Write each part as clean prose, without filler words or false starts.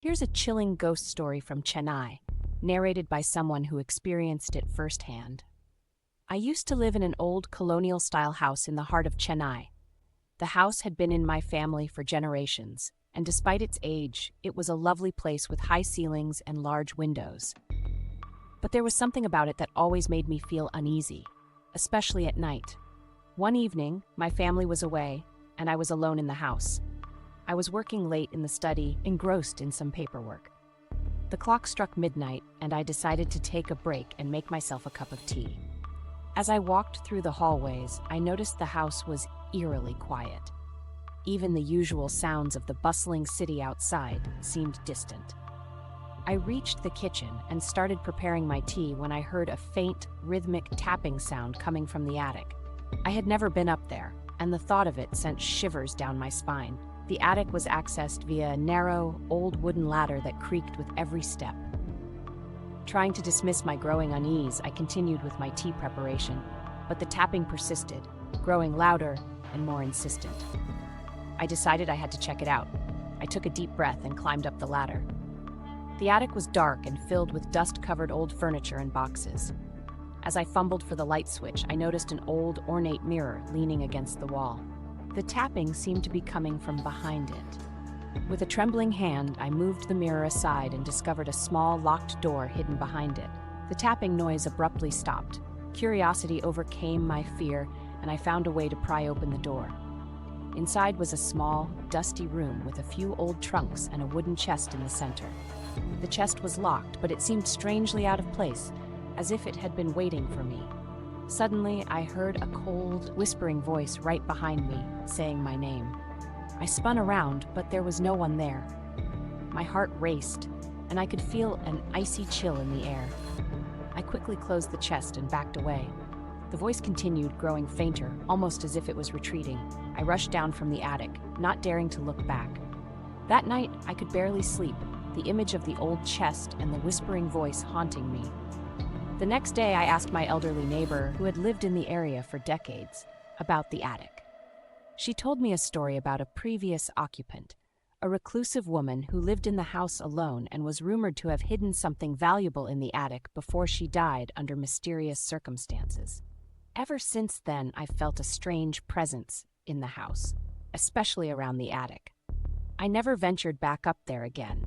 Here's a chilling ghost story from Chennai, narrated by someone who experienced it firsthand. I used to live in an old colonial-style house in the heart of Chennai. The house had been in my family for generations, and despite its age, it was a lovely place with high ceilings and large windows. But there was something about it that always made me feel uneasy, especially at night. One evening, my family was away, and I was alone in the house. I was working late in the study, engrossed in some paperwork. The clock struck midnight, and I decided to take a break and make myself a cup of tea. As I walked through the hallways, I noticed the house was eerily quiet. Even the usual sounds of the bustling city outside seemed distant. I reached the kitchen and started preparing my tea when I heard a faint, rhythmic tapping sound coming from the attic. I had never been up there, and the thought of it sent shivers down my spine. The attic was accessed via a narrow, old wooden ladder that creaked with every step. Trying to dismiss my growing unease, I continued with my tea preparation, but the tapping persisted, growing louder and more insistent. I decided I had to check it out. I took a deep breath and climbed up the ladder. The attic was dark and filled with dust-covered old furniture and boxes. As I fumbled for the light switch, I noticed an old, ornate mirror leaning against the wall. The tapping seemed to be coming from behind it. With a trembling hand, I moved the mirror aside and discovered a small, locked door hidden behind it. The tapping noise abruptly stopped. Curiosity overcame my fear, and I found a way to pry open the door. Inside was a small, dusty room with a few old trunks and a wooden chest in the center. The chest was locked, but it seemed strangely out of place, as if it had been waiting for me. Suddenly, I heard a cold, whispering voice right behind me, saying my name. I spun around, but there was no one there. My heart raced, and I could feel an icy chill in the air. I quickly closed the chest and backed away. The voice continued, growing fainter, almost as if it was retreating. I rushed down from the attic, not daring to look back. That night, I could barely sleep, the image of the old chest and the whispering voice haunting me. The next day, I asked my elderly neighbor, who had lived in the area for decades, about the attic. She told me a story about a previous occupant, a reclusive woman who lived in the house alone and was rumored to have hidden something valuable in the attic before she died under mysterious circumstances. Ever since then, I've felt a strange presence in the house, especially around the attic. I never ventured back up there again,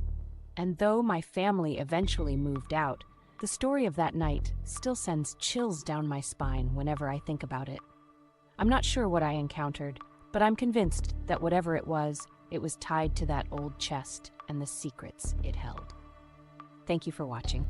and though my family eventually moved out, the story of that night still sends chills down my spine whenever I think about it. I'm not sure what I encountered, but I'm convinced that whatever it was tied to that old chest and the secrets it held. Thank you for watching.